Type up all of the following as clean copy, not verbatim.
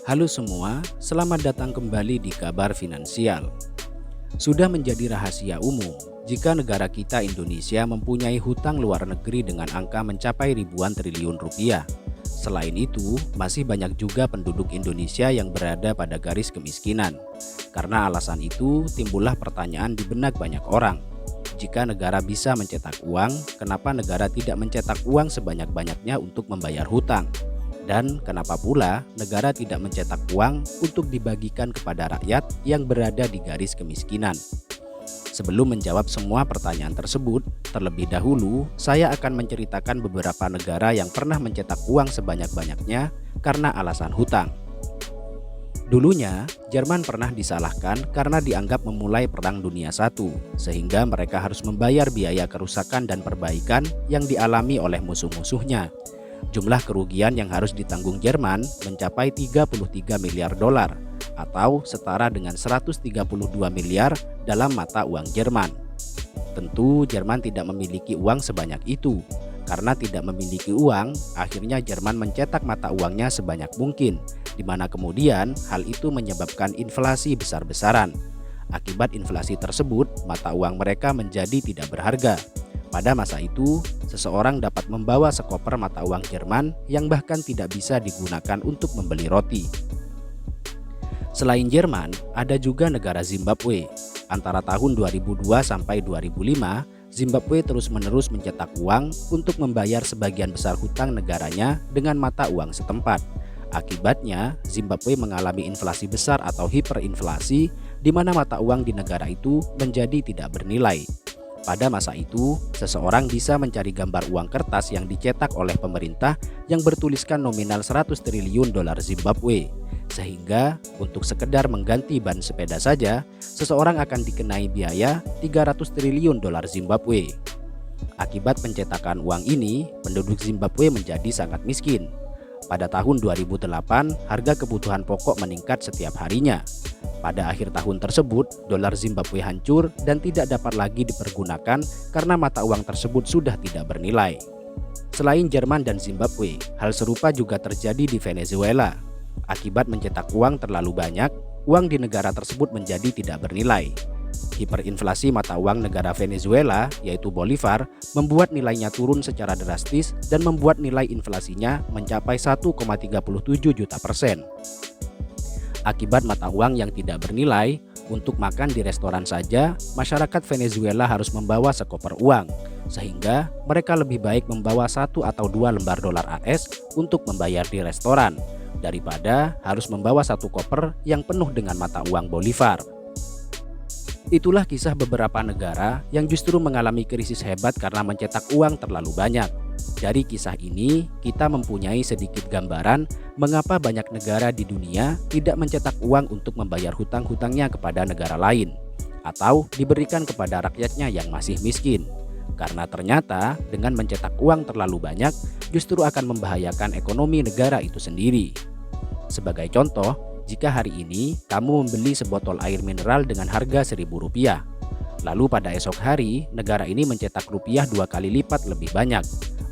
Halo semua, selamat datang kembali di Kabar Finansial. Sudah menjadi rahasia umum jika negara kita Indonesia mempunyai hutang luar negeri dengan angka mencapai ribuan triliun rupiah. Selain itu, masih banyak juga penduduk Indonesia yang berada pada garis kemiskinan. Karena alasan itu, timbullah pertanyaan di benak banyak orang. Jika negara bisa mencetak uang, kenapa negara tidak mencetak uang sebanyak-banyaknya untuk membayar hutang? Dan kenapa pula negara tidak mencetak uang untuk dibagikan kepada rakyat yang berada di garis kemiskinan? Sebelum menjawab semua pertanyaan tersebut, terlebih dahulu saya akan menceritakan beberapa negara yang pernah mencetak uang sebanyak-banyaknya karena alasan hutang. Dulunya, Jerman pernah disalahkan karena dianggap memulai Perang Dunia I, sehingga mereka harus membayar biaya kerusakan dan perbaikan yang dialami oleh musuh-musuhnya. Jumlah kerugian yang harus ditanggung Jerman mencapai 33 miliar dolar atau setara dengan 132 miliar dalam mata uang Jerman. Tentu Jerman tidak memiliki uang sebanyak itu. Karena tidak memiliki uang, akhirnya Jerman mencetak mata uangnya sebanyak mungkin, di mana kemudian hal itu menyebabkan inflasi besar-besaran. Akibat inflasi tersebut, mata uang mereka menjadi tidak berharga. Pada masa itu, seseorang dapat membawa sekoper mata uang Jerman yang bahkan tidak bisa digunakan untuk membeli roti. Selain Jerman, ada juga negara Zimbabwe. Antara tahun 2002 sampai 2005, Zimbabwe terus-menerus mencetak uang untuk membayar sebagian besar hutang negaranya dengan mata uang setempat. Akibatnya, Zimbabwe mengalami inflasi besar atau hiperinflasi, di mana mata uang di negara itu menjadi tidak bernilai. Pada masa itu, seseorang bisa mencari gambar uang kertas yang dicetak oleh pemerintah yang bertuliskan nominal 100 triliun dolar Zimbabwe. Sehingga untuk sekedar mengganti ban sepeda saja, seseorang akan dikenai biaya 300 triliun dolar Zimbabwe. Akibat pencetakan uang ini, penduduk Zimbabwe menjadi sangat miskin. Pada tahun 2008, harga kebutuhan pokok meningkat setiap harinya. Pada akhir tahun tersebut, dolar Zimbabwe hancur dan tidak dapat lagi dipergunakan karena mata uang tersebut sudah tidak bernilai. Selain Jerman dan Zimbabwe, hal serupa juga terjadi di Venezuela. Akibat mencetak uang terlalu banyak, uang di negara tersebut menjadi tidak bernilai. Hiperinflasi mata uang negara Venezuela, yaitu Bolivar, membuat nilainya turun secara drastis dan membuat nilai inflasinya mencapai 1,37 juta %. Akibat mata uang yang tidak bernilai, untuk makan di restoran saja, masyarakat Venezuela harus membawa sekoper uang, sehingga mereka lebih baik membawa 1 atau 2 lembar dolar AS untuk membayar di restoran, daripada harus membawa satu koper yang penuh dengan mata uang Bolivar. Itulah kisah beberapa negara yang justru mengalami krisis hebat karena mencetak uang terlalu banyak. Dari kisah ini, kita mempunyai sedikit gambaran mengapa banyak negara di dunia tidak mencetak uang untuk membayar hutang-hutangnya kepada negara lain, atau diberikan kepada rakyatnya yang masih miskin. Karena ternyata dengan mencetak uang terlalu banyak, justru akan membahayakan ekonomi negara itu sendiri. Sebagai contoh, jika hari ini kamu membeli sebotol air mineral dengan harga Rp1.000, lalu pada esok hari negara ini mencetak rupiah 2 kali lipat lebih banyak,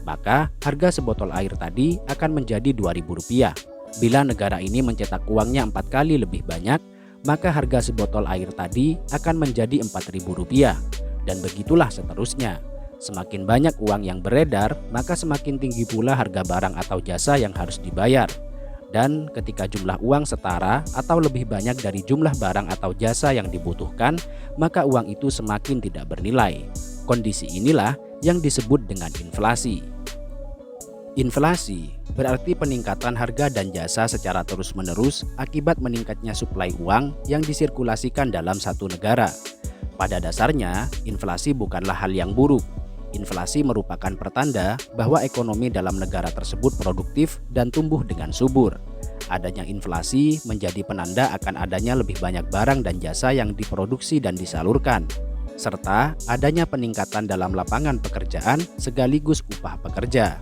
maka harga sebotol air tadi akan menjadi Rp2.000. Bila negara ini mencetak uangnya 4 kali lebih banyak, maka harga sebotol air tadi akan menjadi Rp4.000, dan begitulah seterusnya. Semakin banyak uang yang beredar, maka semakin tinggi pula harga barang atau jasa yang harus dibayar. Dan ketika jumlah uang setara atau lebih banyak dari jumlah barang atau jasa yang dibutuhkan, maka uang itu semakin tidak bernilai. Kondisi inilah yang disebut dengan inflasi. Inflasi berarti peningkatan harga dan jasa secara terus-menerus akibat meningkatnya suplai uang yang disirkulasikan dalam satu negara. Pada dasarnya, inflasi bukanlah hal yang buruk. Inflasi merupakan pertanda bahwa ekonomi dalam negara tersebut produktif dan tumbuh dengan subur. Adanya inflasi menjadi penanda akan adanya lebih banyak barang dan jasa yang diproduksi dan disalurkan, serta adanya peningkatan dalam lapangan pekerjaan sekaligus upah pekerja.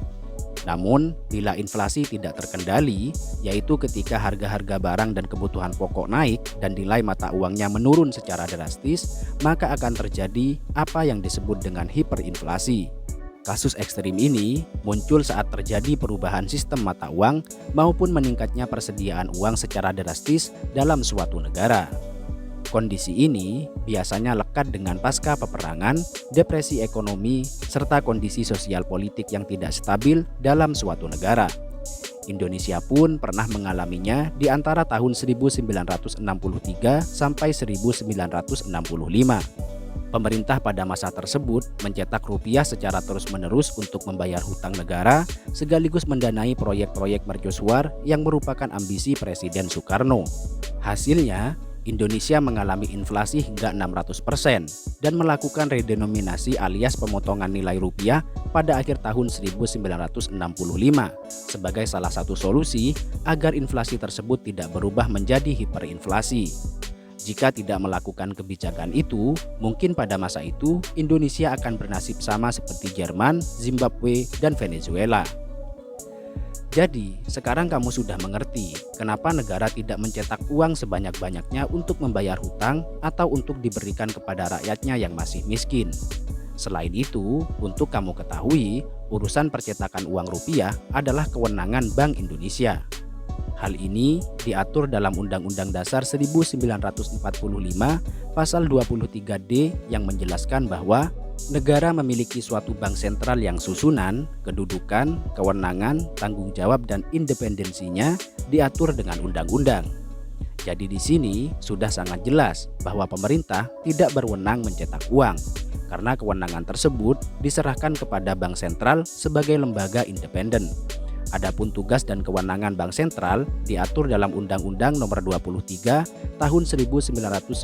Namun, bila inflasi tidak terkendali, yaitu ketika harga-harga barang dan kebutuhan pokok naik dan nilai mata uangnya menurun secara drastis, maka akan terjadi apa yang disebut dengan hiperinflasi. Kasus ekstrim ini muncul saat terjadi perubahan sistem mata uang maupun meningkatnya persediaan uang secara drastis dalam suatu negara. Kondisi ini biasanya lekat dengan pasca peperangan, depresi ekonomi, serta kondisi sosial politik yang tidak stabil dalam suatu negara. Indonesia pun pernah mengalaminya di antara tahun 1963 sampai 1965. Pemerintah pada masa tersebut mencetak rupiah secara terus-menerus untuk membayar hutang negara sekaligus mendanai proyek-proyek mercusuar yang merupakan ambisi Presiden Soekarno. Hasilnya, Indonesia mengalami inflasi hingga 600% dan melakukan redenominasi alias pemotongan nilai rupiah pada akhir tahun 1965 sebagai salah satu solusi agar inflasi tersebut tidak berubah menjadi hiperinflasi. Jika tidak melakukan kebijakan itu, mungkin pada masa itu Indonesia akan bernasib sama seperti Jerman, Zimbabwe, dan Venezuela. Jadi, sekarang kamu sudah mengerti kenapa negara tidak mencetak uang sebanyak-banyaknya untuk membayar hutang atau untuk diberikan kepada rakyatnya yang masih miskin. Selain itu, untuk kamu ketahui, urusan percetakan uang rupiah adalah kewenangan Bank Indonesia. Hal ini diatur dalam Undang-Undang Dasar 1945 Pasal 23D yang menjelaskan bahwa negara memiliki suatu bank sentral yang susunan, kedudukan, kewenangan, tanggung jawab, dan independensinya diatur dengan undang-undang. Jadi di sini sudah sangat jelas bahwa pemerintah tidak berwenang mencetak uang, karena kewenangan tersebut diserahkan kepada bank sentral sebagai lembaga independen. Adapun tugas dan kewenangan Bank Sentral diatur dalam Undang-Undang Nomor 23 Tahun 1999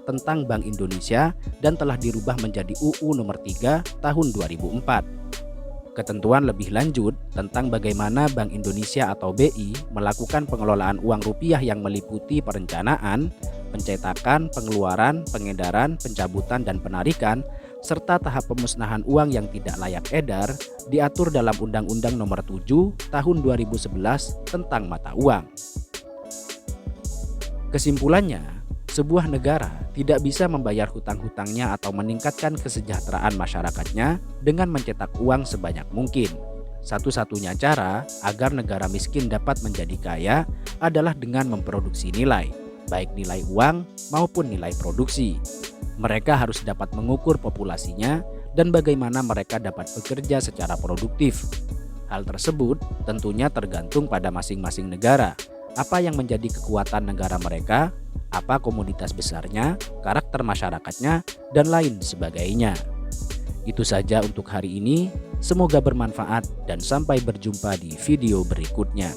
tentang Bank Indonesia dan telah dirubah menjadi UU Nomor 3 Tahun 2004. Ketentuan lebih lanjut tentang bagaimana Bank Indonesia atau BI melakukan pengelolaan uang rupiah yang meliputi perencanaan, pencetakan, pengeluaran, pengedaran, pencabutan, dan penarikan serta tahap pemusnahan uang yang tidak layak edar diatur dalam Undang-Undang Nomor 7 Tahun 2011 tentang mata uang. Kesimpulannya, sebuah negara tidak bisa membayar hutang-hutangnya atau meningkatkan kesejahteraan masyarakatnya dengan mencetak uang sebanyak mungkin. Satu-satunya cara agar negara miskin dapat menjadi kaya adalah dengan memproduksi nilai, baik nilai uang maupun nilai produksi. Mereka harus dapat mengukur populasinya dan bagaimana mereka dapat bekerja secara produktif. Hal tersebut tentunya tergantung pada masing-masing negara. Apa yang menjadi kekuatan negara mereka, apa komoditas besarnya, karakter masyarakatnya, dan lain sebagainya. Itu saja untuk hari ini. Semoga bermanfaat dan sampai berjumpa di video berikutnya.